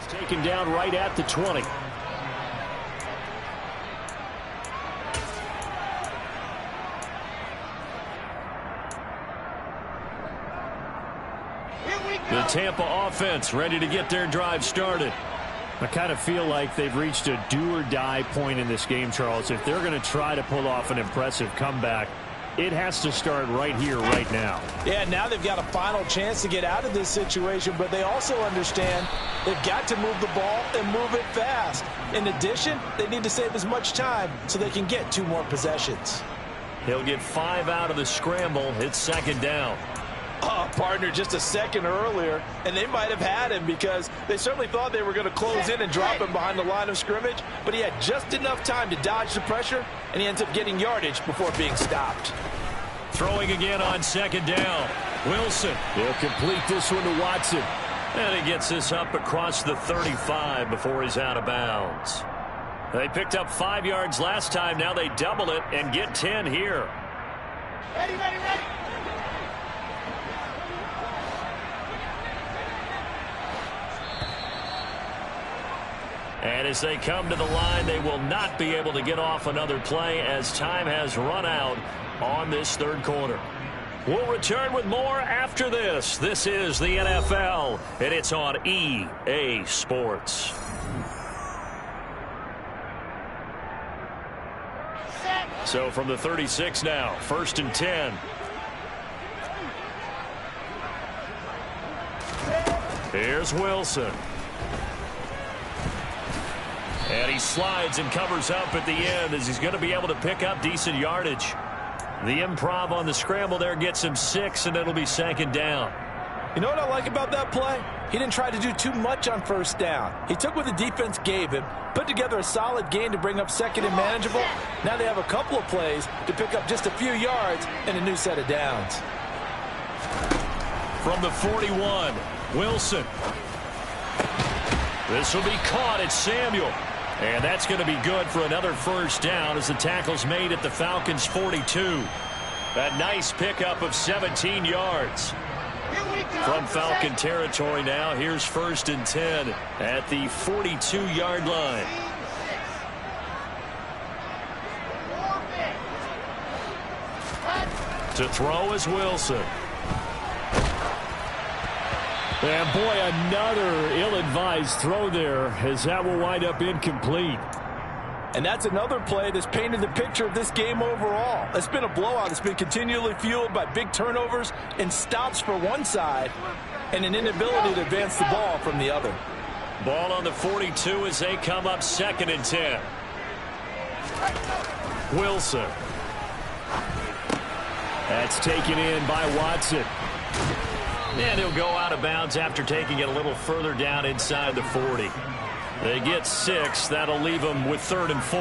Taken down right at the 20. The Tampa offense ready to get their drive started. I kind of feel like they've reached a do-or-die point in this game, Charles. If they're going to try to pull off an impressive comeback, it has to start right here, right now. Yeah, now they've got a final chance to get out of this situation, but they also understand they've got to move the ball and move it fast. In addition, they need to save as much time so they can get 2 more possessions. He'll get 5 out of the scramble. It's second down. Oh, partner, just a second earlier, and they might have had him because they certainly thought they were going to close in and drop him behind the line of scrimmage, but he had just enough time to dodge the pressure, and he ends up getting yardage before being stopped. Throwing again on second down. Wilson. He'll complete this one to Watson. And he gets this up across the 35 before he's out of bounds. They picked up 5 yards last time. Now they double it and get 10 here. Ready, ready, ready. And as they come to the line, they will not be able to get off another play as time has run out on this third quarter. We'll return with more after this. This is the NFL, and it's on EA Sports. So from the 36 now, 1st and 10. Here's Wilson. And he slides and covers up at the end as he's going to be able to pick up decent yardage. The improv on the scramble there gets him 6, and it'll be second down. You know what I like about that play? He didn't try to do too much on first down. He took what the defense gave him, put together a solid game to bring up second and manageable. Now they have a couple of plays to pick up just a few yards and a new set of downs. From the 41, Wilson. This will be caught at Samuel. And that's going to be good for another first down as the tackle's made at the Falcons' 42. A nice pickup of 17 yards. From Falcon territory now, here's 1st and 10 at the 42-yard line. To throw is Wilson. And boy, another ill-advised throw there as that will wind up incomplete. And that's another play that's painted the picture of this game overall. It's been a blowout. It's been continually fueled by big turnovers and stops for one side and an inability to advance the ball from the other. Ball on the 42 as they come up 2nd and 10. Wilson. That's taken in by Watson. And he'll go out of bounds after taking it a little further down inside the 40. They get 6. That'll leave them with 3rd and 4.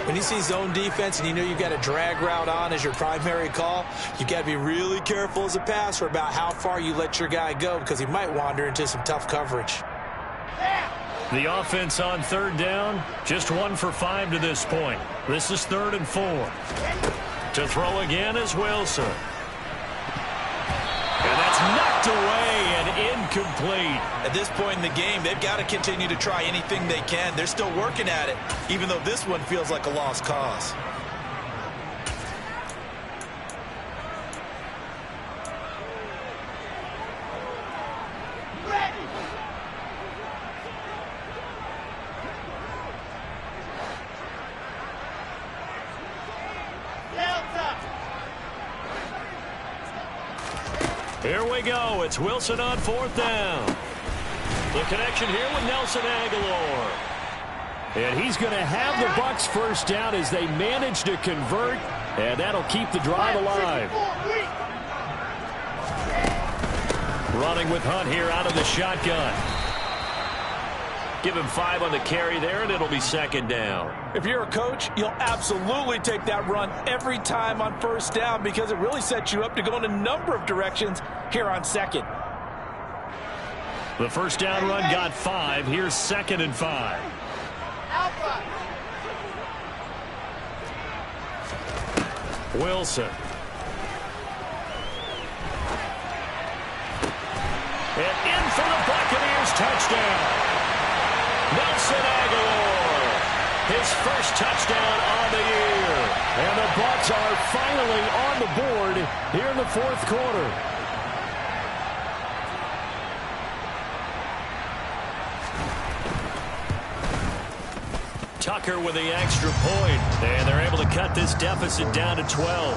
When you see zone defense and you know you've got a drag route on as your primary call, you've got to be really careful as a passer about how far you let your guy go because he might wander into some tough coverage. The offense on 3rd down, just 1 for 5 to this point. This is 3rd and 4. To throw again is Wilson. And that's knocked away and incomplete. At this point in the game, they've got to continue to try anything they can. They're still working at it, even though this one feels like a lost cause. Here we go. It's Wilson on 4th down. The connection here with Nelson Aguilar. And he's going to have the Bucs first down as they manage to convert, and that'll keep the drive alive. Running with Hunt here out of the shotgun. Give him 5 on the carry there, and it'll be 2nd down. If you're a coach, you'll absolutely take that run every time on first down because it really sets you up to go in a number of directions here on 2nd. The first down run got 5. Here's 2nd and 5. Wilson. And in for the Buccaneers touchdown. Nelson Aguilar, his first touchdown on the year. And the Bucs are finally on the board here in the 4th quarter. Tucker with the extra point, and they're able to cut this deficit down to 12.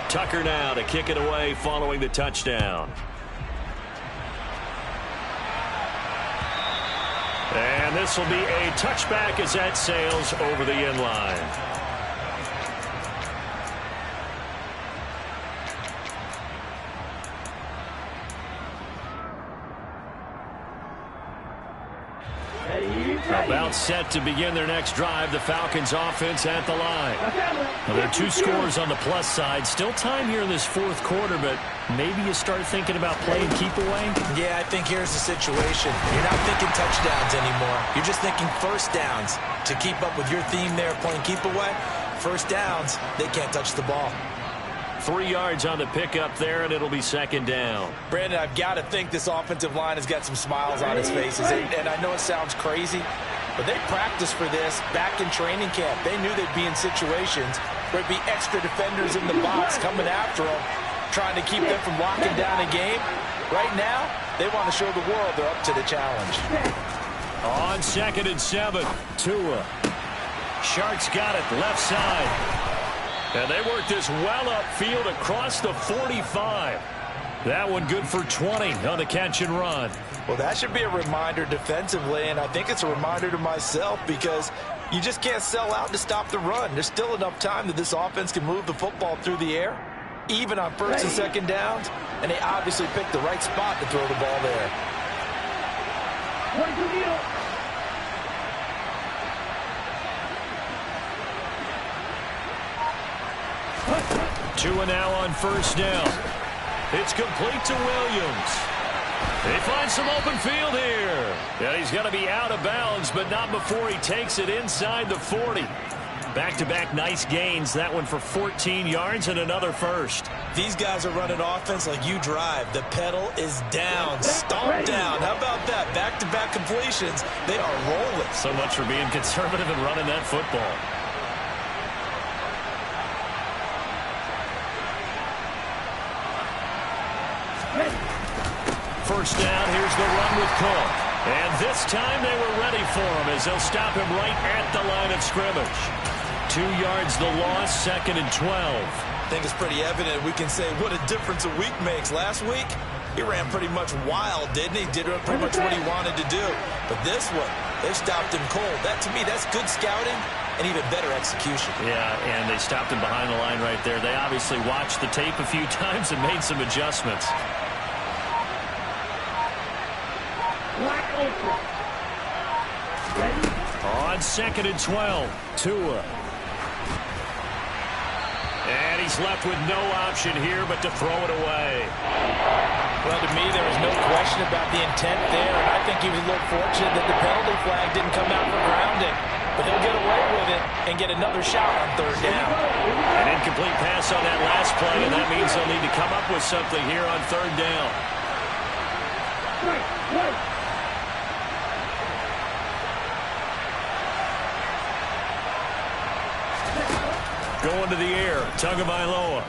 Tucker now to kick it away following the touchdown. And this will be a touchback as that sails over the end line. About set to begin their next drive. The Falcons offense at the line. Well, there are 2 scores on the plus side. Still time here in this fourth quarter, but maybe you start thinking about playing keep away? Yeah, I think here's the situation. You're not thinking touchdowns anymore. You're just thinking first downs. To keep up with your theme there, playing keep away, first downs, they can't touch the ball. 3 yards on the pickup there, and it'll be second down. Brandon, I've got to think this offensive line has got some smiles on its faces. And I know it sounds crazy, but they practiced for this back in training camp. They knew they'd be in situations where there'd be extra defenders in the box coming after them, trying to keep them from locking down a game. Right now, they want to show the world they're up to the challenge. On 2nd and 7, Tua. Sharks got it, left side. And they work this well upfield across the 45. That one good for 20 on the catch and run. Well, that should be a reminder defensively, and I think it's a reminder to myself because you just can't sell out to stop the run. There's still enough time that this offense can move the football through the air, even on first and second downs, and they obviously picked the right spot to throw the ball there. Tua now on first down. It's complete to Williams. They find some open field here. Yeah, he's going to be out of bounds, but not before he takes it inside the 40. Back-to-back nice gains. That one for 14 yards and another first. These guys are running offense like you drive. The pedal is down, stomp down. How about that? Back-to-back completions. They are rolling. So much for being conservative and running that football. First down, here's the run with Cook. And this time they were ready for him as they'll stop him right at the line of scrimmage. 2 yards the loss, 2nd and 12. I think it's pretty evident we can say what a difference a week makes. Last week, he ran pretty much wild, didn't he? Did pretty much what he wanted to do. But this one, they stopped him cold. That, to me, that's good scouting and even better execution. Yeah, and they stopped him behind the line right there. They obviously watched the tape a few times and made some adjustments. On 2nd and 12, Tua. And he's left with no option here but to throw it away. Well, to me, there was no question about the intent there, and I think he was a little fortunate that the penalty flag didn't come out for grounding. But they'll get away with it and get another shot on third down. An incomplete pass on that last play, and that means they'll need to come up with something here on third down. Going to the air, Tagovailoa.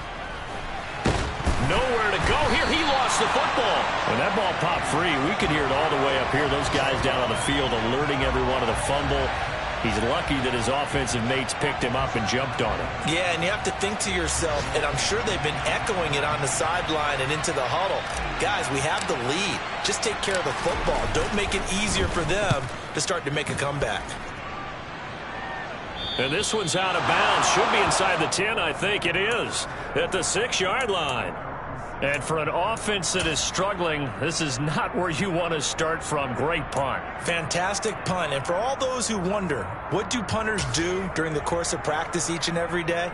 Nowhere to go here. He lost the football. When that ball popped free, we could hear it all the way up here. Those guys down on the field alerting everyone of the fumble. He's lucky that his offensive mates picked him up and jumped on him. Yeah, and you have to think to yourself, and I'm sure they've been echoing it on the sideline and into the huddle. Guys, we have the lead. Just take care of the football. Don't make it easier for them to start to make a comeback. And this one's out of bounds. Should be inside the 10, I think it is. At the 6-yard line. And for an offense that is struggling, this is not where you want to start from. Great punt. Fantastic punt. And for all those who wonder, what do punters do during the course of practice each and every day?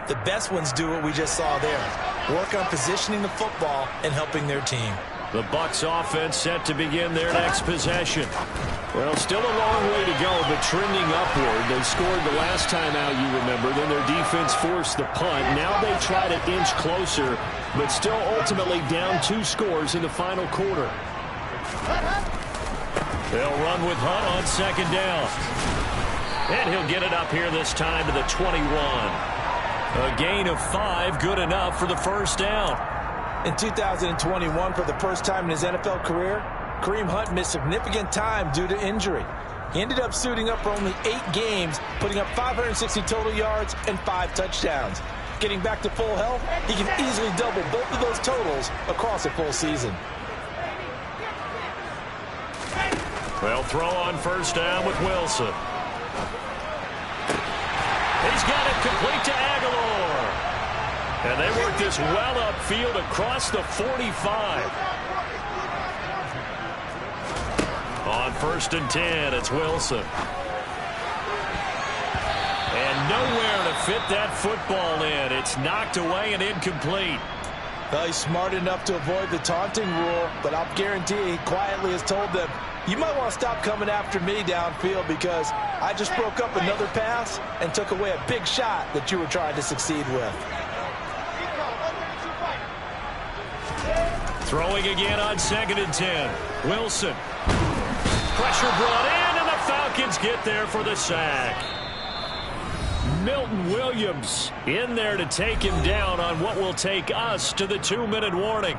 The best ones do what we just saw there. Work on positioning the football and helping their team. The Bucs offense set to begin their next possession. Well, still a long way to go, but trending upward. They scored the last time out, you remember. Then their defense forced the punt. Now they try to inch closer, but still ultimately down 2 scores in the final quarter. They'll run with Hunt on 2nd down. And he'll get it up here this time to the 21. A gain of 5, good enough for the first down. In 2021, for the first time in his NFL career, Kareem Hunt missed significant time due to injury. He ended up suiting up for only 8 games, putting up 560 total yards and 5 touchdowns. Getting back to full health, he can easily double both of those totals across a full season. Well, throw on first down with Wilson. He's got it complete to Aguilar. And they work this well upfield across the 45. On first and 10, it's Wilson. And nowhere to fit that football in. It's knocked away and incomplete. Well, he's smart enough to avoid the taunting rule, but I'll guarantee he quietly has told them, you might want to stop coming after me downfield because I just broke up another pass and took away a big shot that you were trying to succeed with. Throwing again on second and 10. Wilson. Pressure brought in, and the Falcons get there for the sack. Milton Williams in there to take him down on what will take us to the 2-minute warning.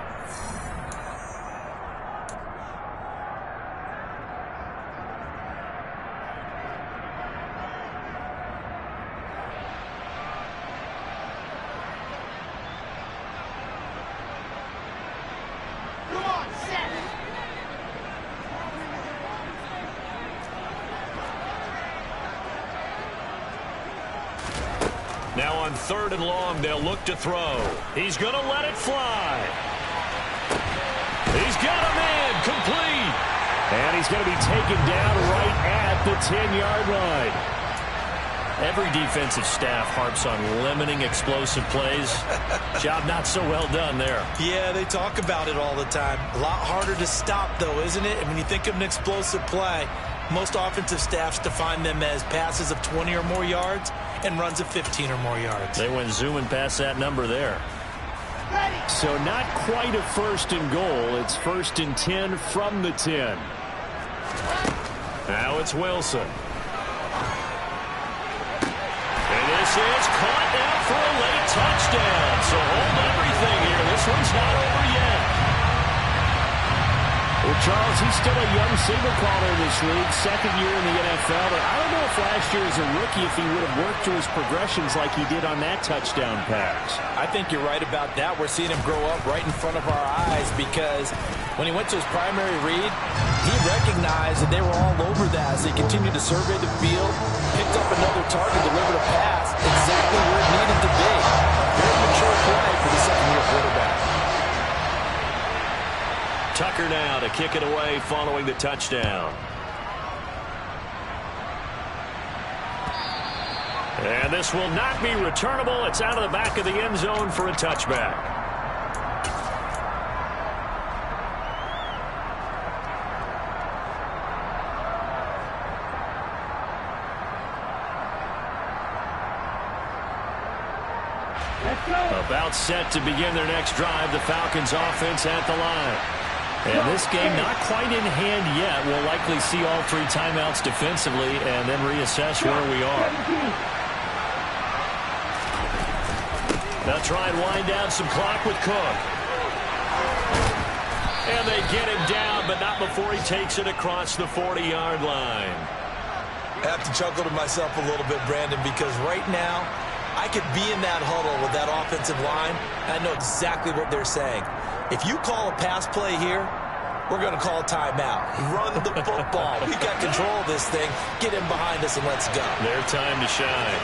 Now on third and long, they'll look to throw. He's going to let it fly. He's got him in, complete. And he's going to be taken down right at the 10-yard line. Every defensive staff harps on limiting explosive plays. Job not so well done there. Yeah, they talk about it all the time. A lot harder to stop, though, isn't it? And when you think of an explosive play, most offensive staffs define them as passes of 20 or more yards and runs of 15 or more yards. They went zooming past that number there. So not quite a first and goal. It's first and 10 from the 10. Now it's Wilson. And this is caught now for a late touchdown. So hold everything here. This one's not over yet. Well, Charles, he's still a young signal caller in this league, second year in the NFL. But I don't know if last year as a rookie if he would have worked through his progressions like he did on that touchdown pass. I think you're right about that. We're seeing him grow up right in front of our eyes because when he went to his primary read, he recognized that they were all over that as he continued to survey the field, picked up another target, delivered a pass exactly where it needed to be. Very mature play for the second-year quarterback. Tucker now to kick it away following the touchdown. And this will not be returnable. It's out of the back of the end zone for a touchback. About set to begin their next drive. The Falcons offense at the line. And this game not quite in hand yet. We'll likely see all 3 timeouts defensively and then reassess where we are. They'll try and wind down some clock with Cook. And they get him down, but not before he takes it across the 40-yard line. I have to chuckle to myself a little bit, Brandon, because right now I could be in that huddle with that offensive line, and I know exactly what they're saying. If you call a pass play here, we're going to call a timeout. Run the football. We've got control of this thing. Get him behind us and let's go. Their time to shine.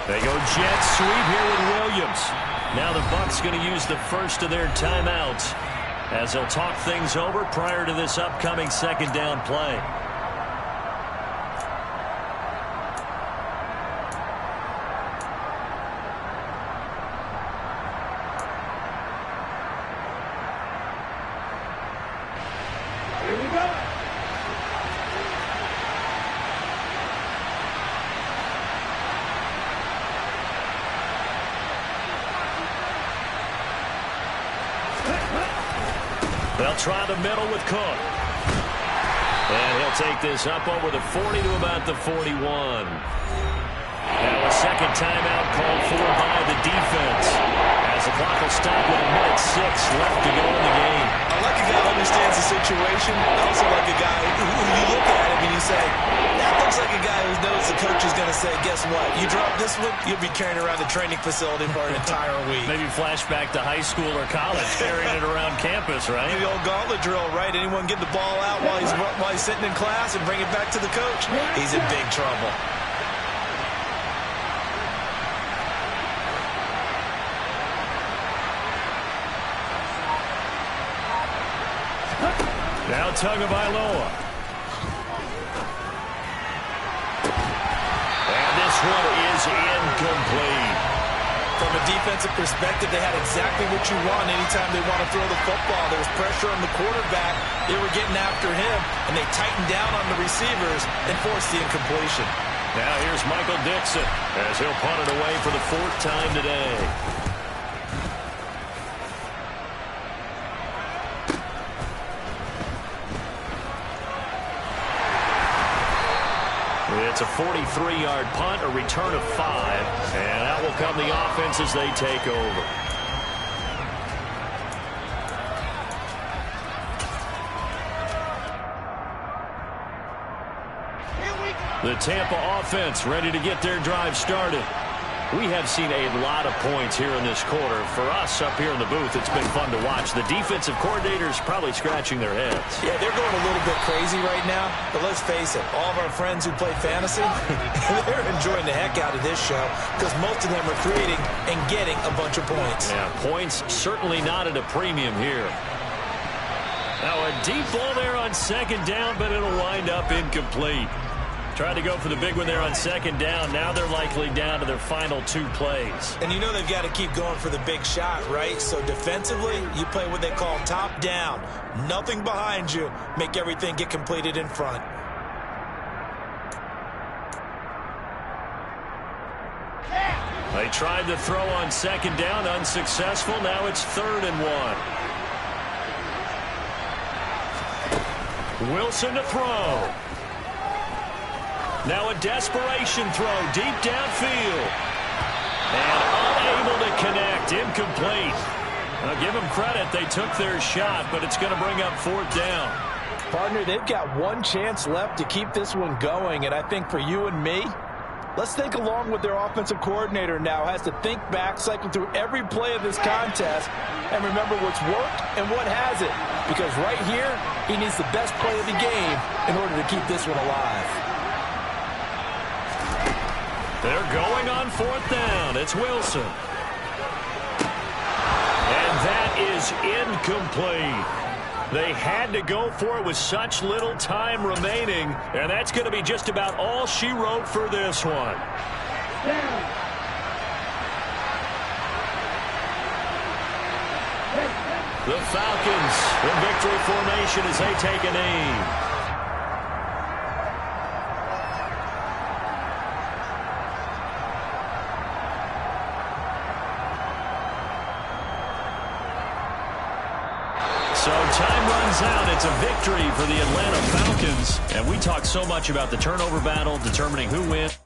They go jet sweep here with Williams. Now the Bucs going to use the first of their timeouts as they'll talk things over prior to this upcoming second down play. They'll try the middle with Cook. And he'll take this up over the 40 to about the 41. Now a second timeout called for by the defense, as the clock will stop with 1:06 left to go in the game. I like a guy who understands the situation. I also like a guy who you look at him and you say, that looks like a guy who knows the coach is going to say, guess what? You drop this one, you'll be carrying around the training facility for an entire week. Maybe flashback to high school or college, carrying it around campus, right? The old gauntlet drill, right? Anyone get the ball out while he's sitting in class and bring it back to the coach? He's in big trouble. Now Tagovailoa. And this one is incomplete. From a defensive perspective, they had exactly what you want anytime they want to throw the football. There was pressure on the quarterback. They were getting after him, and they tightened down on the receivers and forced the incompletion. Now here's Michael Dixon as he'll punt it away for the 4th time today. It's a 43-yard punt, a return of 5, and out will come the offense as they take over. The Tampa offense ready to get their drive started. We have seen a lot of points here in this quarter. For us up here in the booth, it's been fun to watch. The defensive coordinators probably scratching their heads. Yeah, they're going a little bit crazy right now. But let's face it, all of our friends who play fantasy, they're enjoying the heck out of this show because most of them are creating and getting a bunch of points. Yeah, points certainly not at a premium here. Now a deep ball there on 2nd down, but it'll wind up incomplete. Tried to go for the big one there on 2nd down. Now they're likely down to their final 2 plays. And you know they've got to keep going for the big shot, right? So defensively, you play what they call top down. Nothing behind you. Make everything get completed in front. They tried to throw on 2nd down, unsuccessful. Now it's 3rd and 1. Wilson to throw. Now a desperation throw deep downfield. And unable to connect. Incomplete. Now give them credit. They took their shot, but it's going to bring up 4th down. Partner, they've got one chance left to keep this one going. And I think for you and me, let's think along with their offensive coordinator now. Has to think back, cycle through every play of this contest, and remember what's worked and what hasn't. Because right here, he needs the best play of the game in order to keep this one alive. They're going on 4th down. It's Wilson. And that is incomplete. They had to go for it with such little time remaining, and that's going to be just about all she wrote for this one. The Falcons in victory formation as they take a knee. So time runs out. It's a victory for the Atlanta Falcons. And we talk so much about the turnover battle, determining who wins.